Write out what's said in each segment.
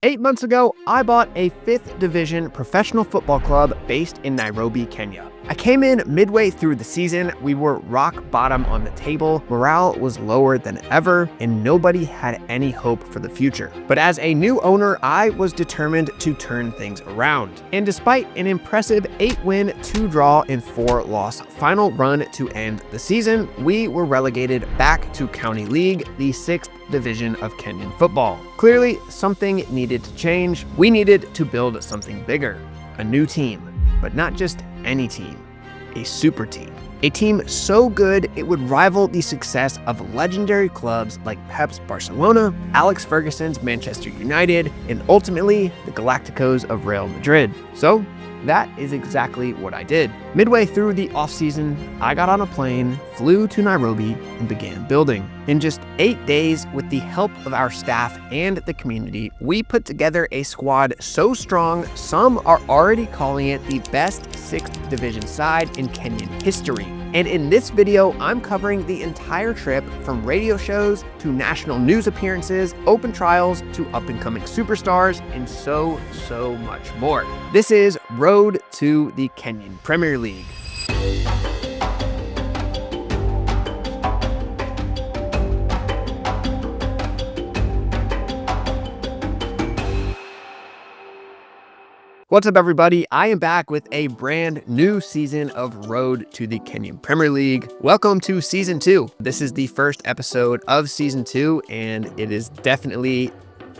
8 months ago, I bought a 5th division professional football club based in Nairobi, Kenya. I came in midway through the season. We were rock bottom on the table, morale was lower than ever, and nobody had any hope for the future. But as a new owner, I was determined to turn things around. And despite an impressive 8-win, 2-draw, and 4-loss final run to end the season, we were relegated back to County League, the 6th division of Kenyan football. Clearly, something needed to change. We needed to build something bigger, a new team, but not just any team, a super team. A team so good it would rival the success of legendary clubs like Pep's Barcelona, Alex Ferguson's Manchester United, and ultimately the Galácticos of Real Madrid. So that is exactly what I did. Midway through the offseason, I got on a plane, flew to Nairobi, and began building. In just 8 days, with the help of our staff and the community, we put together a squad so strong, some are already calling it the best 6th division side in Kenyan history. And in this video, I'm covering the entire trip from radio shows to national news appearances, open trials to up-and-coming superstars, and so much more. This is Road to the Kenyan Premier League. What's up, everybody? I am back with a brand new season of Road to the Kenyan Premier League. Welcome to Season 2. This is the first episode of Season 2, and it is definitely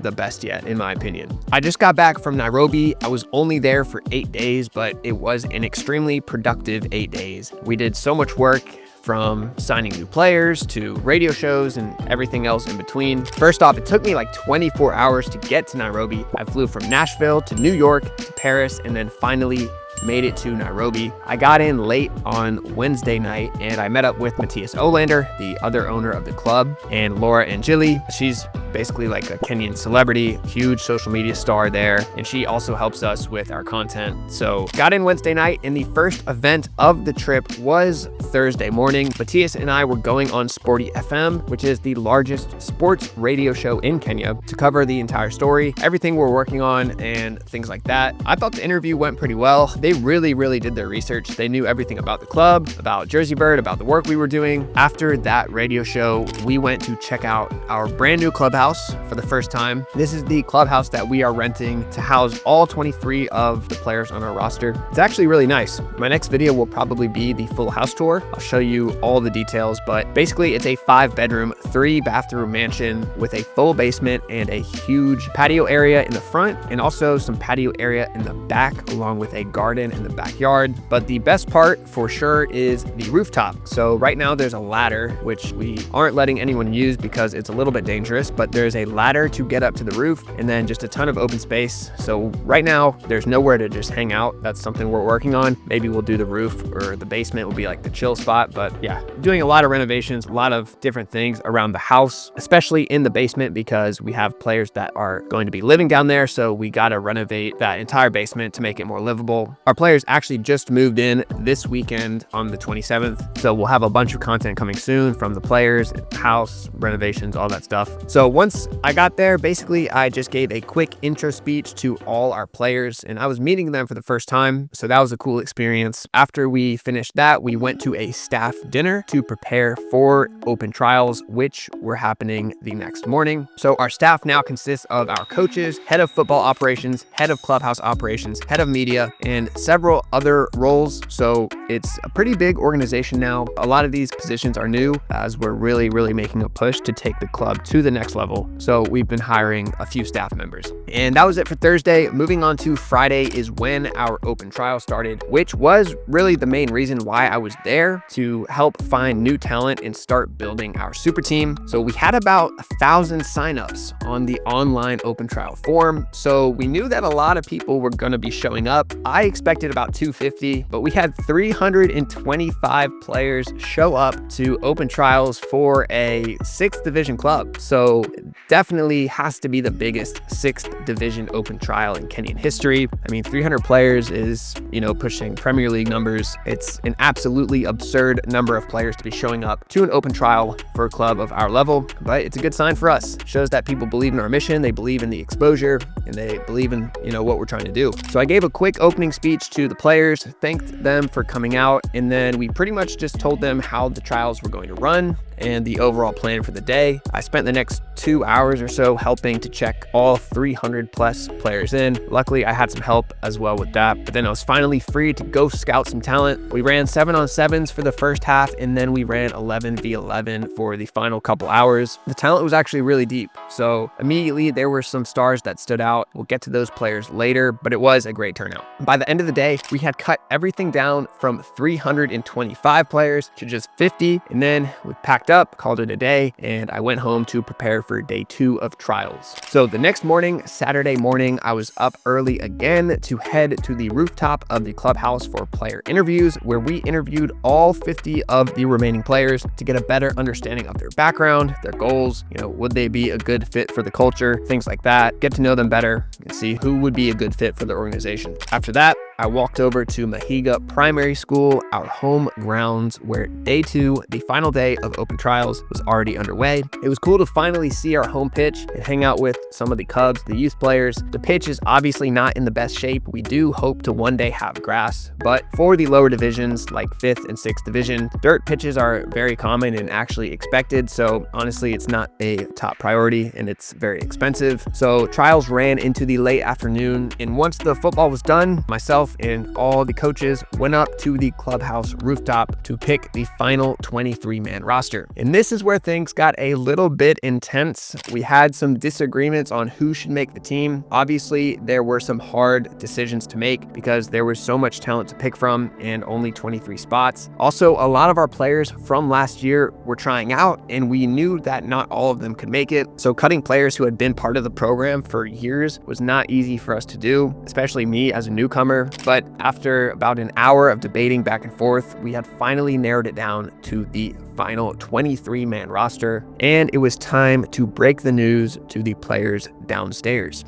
the best yet, in my opinion. I just got back from Nairobi. I was only there for 8 days, but it was an extremely productive 8 days. We did so much work, from signing new players to radio shows and everything else in between. First off, it took me like 24 hours to get to Nairobi. I flew from Nashville to New York to Paris and then finally made it to Nairobi. I got in late on Wednesday night and I met up with Matthias Olander, the other owner of the club, and Laura Angeli. She's basically like a Kenyan celebrity, huge social media star there, and she also helps us with our content. So got in Wednesday night, and the first event of the trip was Thursday morning. Matthias and I were going on Sporty FM, which is the largest sports radio show in Kenya, to cover the entire story, everything we're working on and things like that. I thought the interview went pretty well. They really did their research. They knew everything about the club, about Jersey Bird, about the work we were doing. After that radio show, we went to check out our brand new clubhouse for the first time. This is the clubhouse that we are renting to house all 23 of the players on our roster. It's actually really nice. My next video will probably be the full house tour. I'll show you all the details, but basically it's a 5-bedroom, 3-bathroom mansion with a full basement and a huge patio area in the front, and also some patio area in the back, along with a garden in the backyard. But the best part for sure is the rooftop. So right now there's a ladder, which we aren't letting anyone use because it's a little bit dangerous, but there's a ladder to get up to the roof and then just a ton of open space. So right now there's nowhere to just hang out. That's something we're working on. Maybe we'll do the roof, or the basement will be like the chill spot. But yeah, doing a lot of renovations, a lot of different things around the house, especially in the basement, because we have players that are going to be living down there. So we got to renovate that entire basement to make it more livable. Our players actually just moved in this weekend on the 27th. So we'll have a bunch of content coming soon from the players, house renovations, all that stuff. So once I got there, basically I just gave a quick intro speech to all our players, and I was meeting them for the first time. So that was a cool experience. After we finished that, we went to a staff dinner to prepare for open trials, which were happening the next morning. So our staff now consists of our coaches, head of football operations, head of clubhouse operations, head of media, and several other roles. So it's a pretty big organization now. A lot of these positions are new, as we're really making a push to take the club to the next level. So we've been hiring a few staff members. And that was it for Thursday. Moving on to Friday is when our open trial started, which was really the main reason why I was there, to help find new talent and start building our super team. So we had about 1,000 signups on the online open trial form. So we knew that a lot of people were going to be showing up. I expected about 250, but we had 325 players show up to open trials for a 6th division club. So definitely has to be the biggest 6th division open trial in Kenyan history. I mean, 300 players is, pushing Premier League numbers. It's an absolutely absurd number of players to be showing up to an open trial for a club of our level, but it's a good sign for us. It shows that people believe in our mission, they believe in the exposure, and they believe in, what we're trying to do. So I gave a quick opening speech to the players, thanked them for coming out, and then we pretty much just told them how the trials were going to run and the overall plan for the day. I spent the next 2 hours or so helping to check all 300 plus players in. Luckily, I had some help as well with that, but then I was finally free to go scout some talent. We ran 7-on-7s for the first half, and then we ran 11v11 for the final couple hours. The talent was actually really deep, so immediately there were some stars that stood out. We'll get to those players later, but it was a great turnout. By the end of the day, we had cut everything down from 325 players to just 50, and then we packed up, called it a day, and I went home to prepare for day 2 of trials. So the next morning, Saturday morning, I was up early again to head to the rooftop of the clubhouse for player interviews, where we interviewed all 50 of the remaining players to get a better understanding of their background, their goals, would they be a good fit for the culture, things like that, get to know them better and see who would be a good fit for the organization. After that, I walked over to Mahiga Primary School, our home grounds, where day 2, the final day of open trials, was already underway. It was cool to finally see our home pitch and hang out with some of the Cubs, the youth players. The pitch is obviously not in the best shape. We do hope to one day have grass, but for the lower divisions like 5th and 6th division, dirt pitches are very common and actually expected. So honestly, it's not a top priority and it's very expensive. So trials ran into the late afternoon, and once the football was done, myself and all the coaches went up to the clubhouse rooftop to pick the final 23-man roster. And this is where things got a little bit intense. We had some disagreements on who should make the team. Obviously, there were some hard decisions to make because there was so much talent to pick from and only 23 spots. Also, a lot of our players from last year were trying out, and we knew that not all of them could make it. So cutting players who had been part of the program for years was not easy for us to do, especially me as a newcomer. But after about an hour of debating back and forth, we had finally narrowed it down to the final 23-man roster, and it was time to break the news to the players downstairs.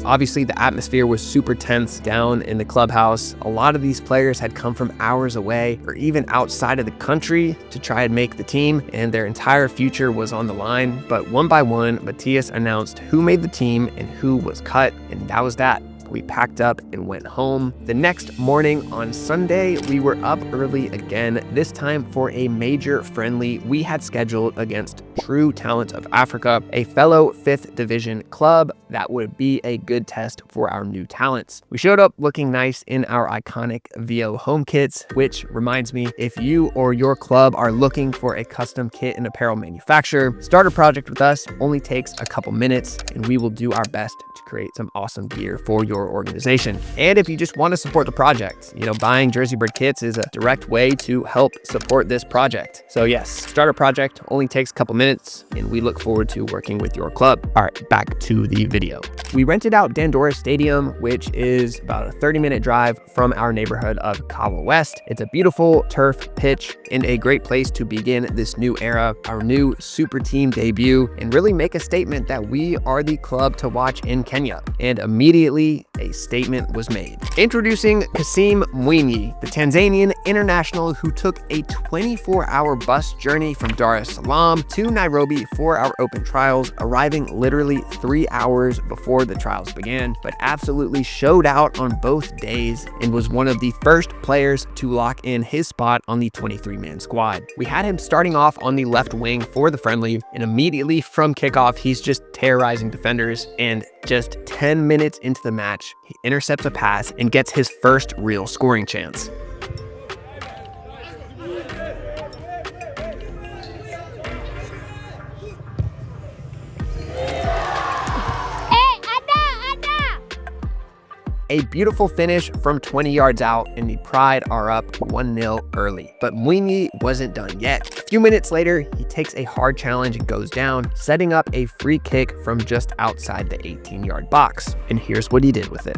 Obviously, the atmosphere was super tense down in the clubhouse. A lot of these players had come from hours away or even outside of the country to try and make the team, and their entire future was on the line. But one by one, Matthias announced who made the team and who was cut, and that was that. We packed up and went home. The next morning on Sunday, we were up early again, this time for a major friendly we had scheduled against True Talent of Africa, a fellow 5th division club that would be a good test for our new talents. We showed up looking nice in our iconic VO home kits, which reminds me, if you or your club are looking for a custom kit and apparel manufacturer, start a project with us. Only takes a couple minutes, and we will do our best to create some awesome gear for your organization. And if you just want to support the project, buying Jersey Bird kits is a direct way to help support this project. So yes, start a project, only takes a couple minutes, and we look forward to working with your club. All right, back to the video. We rented out Dandora Stadium, which is about a 30-minute drive from our neighborhood of Kahawa West. It's a beautiful turf pitch and a great place to begin this new era, our new super team debut, and really make a statement that we are the club to watch in Kenya. And immediately, a statement was made. Introducing Kasim Mwinyi, the Tanzanian international who took a 24-hour bus journey from Dar es Salaam to Nairobi for our open trials, arriving literally 3 hours before the trials began, but absolutely showed out on both days and was one of the first players to lock in his spot on the 23-man squad. We had him starting off on the left wing for the friendly, and immediately from kickoff, he's just terrorizing defenders, and just 10 minutes into the match, he intercepts a pass and gets his first real scoring chance. A beautiful finish from 20 yards out, and the Pride are up 1-0 early. But Mwinyi wasn't done yet. A few minutes later, he takes a hard challenge and goes down, setting up a free kick from just outside the 18-yard box. And here's what he did with it.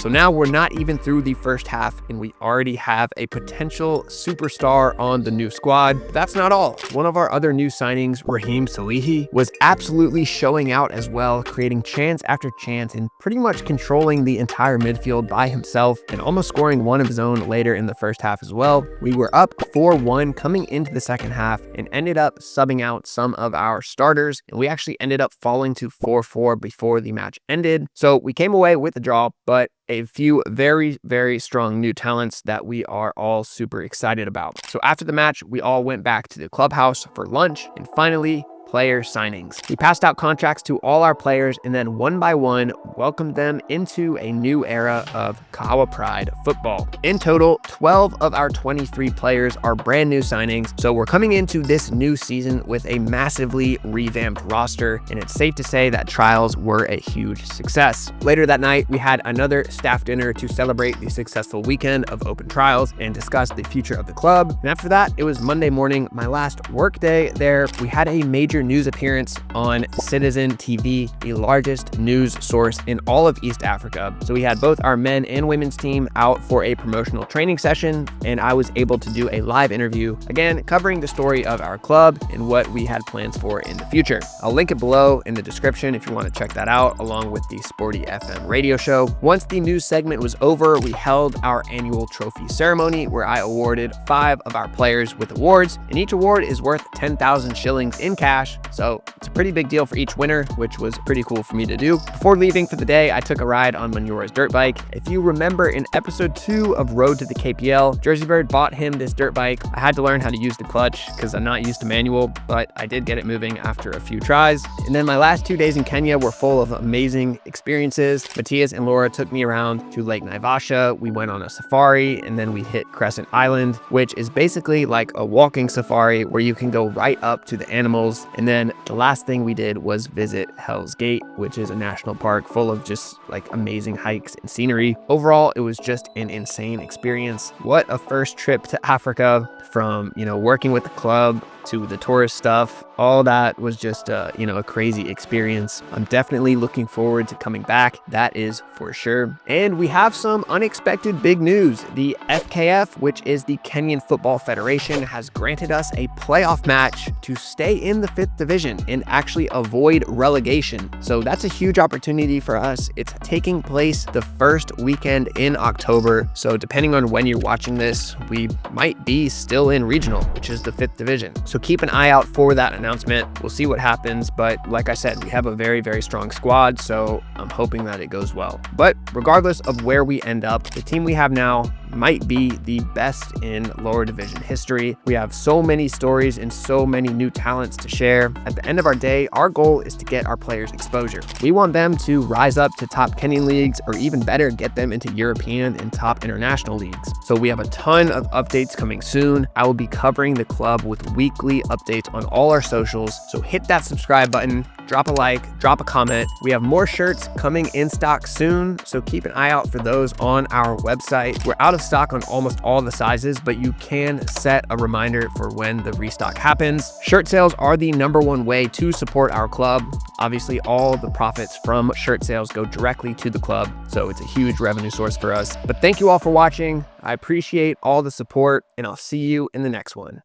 So now we're not even through the first half and we already have a potential superstar on the new squad. But that's not all. One of our other new signings, Raheem Salihi, was absolutely showing out as well, creating chance after chance and pretty much controlling the entire midfield by himself and almost scoring one of his own later in the first half as well. We were up 4-1 coming into the second half and ended up subbing out some of our starters, and we actually ended up falling to 4-4 before the match ended. So we came away with a draw, but a few very, very strong new talents that we are all super excited about. So after the match, we all went back to the clubhouse for lunch, and finally, player signings. We passed out contracts to all our players and then one by one welcomed them into a new era of Kahawa Pride football. In total, 12 of our 23 players are brand new signings, so we're coming into this new season with a massively revamped roster, and it's safe to say that trials were a huge success. Later that night, we had another staff dinner to celebrate the successful weekend of open trials and discuss the future of the club. And after that, it was Monday morning, my last work day there. We had a major news appearance on Citizen TV, the largest news source in all of East Africa. So we had both our men and women's team out for a promotional training session, and I was able to do a live interview, again, covering the story of our club and what we had plans for in the future. I'll link it below in the description if you want to check that out, along with the Sporty FM radio show. Once the news segment was over, we held our annual trophy ceremony where I awarded 5 of our players with awards, and each award is worth 10,000 shillings in cash. So it's a pretty big deal for each winner, which was pretty cool for me to do. Before leaving for the day, I took a ride on Manura's dirt bike. If you remember in episode 2 of Road to the KPL, Jersey Bird bought him this dirt bike. I had to learn how to use the clutch because I'm not used to manual, but I did get it moving after a few tries. And then my last 2 days in Kenya were full of amazing experiences. Matthias and Laura took me around to Lake Naivasha. We went on a safari, and then we hit Crescent Island, which is basically like a walking safari where you can go right up to the animals. And then the last thing we did was visit Hell's Gate, which is a national park full of just like amazing hikes and scenery. Overall, it was just an insane experience. What a first trip to Africa, from, working with the club to the tourist stuff. All that was just a crazy experience. I'm definitely looking forward to coming back. That is for sure. And we have some unexpected big news. The FKF, which is the Kenyan Football Federation, has granted us a playoff match to stay in the 5th division and actually avoid relegation. So that's a huge opportunity for us. It's taking place the first weekend in October. So depending on when you're watching this, we might be still in regional, which is the 5th division. So keep an eye out for that announcement. We'll see what happens, but like I said, we have a very, very strong squad, so I'm hoping that it goes well. But regardless of where we end up, the team we have now might be the best in lower division history. We have so many stories and so many new talents to share. At the end of our day, our goal is to get our players exposure. We want them to rise up to top Kenyan leagues, or even better, get them into European and top international leagues. So we have a ton of updates coming soon. I will be covering the club with weekly updates on all our socials. So hit that subscribe button, drop a like, drop a comment. We have more shirts coming in stock soon, so keep an eye out for those on our website. We're out of stock on almost all the sizes, but you can set a reminder for when the restock happens. Shirt sales are the #1 way to support our club. Obviously, all the profits from shirt sales go directly to the club, so it's a huge revenue source for us. But thank you all for watching. I appreciate all the support, and I'll see you in the next one.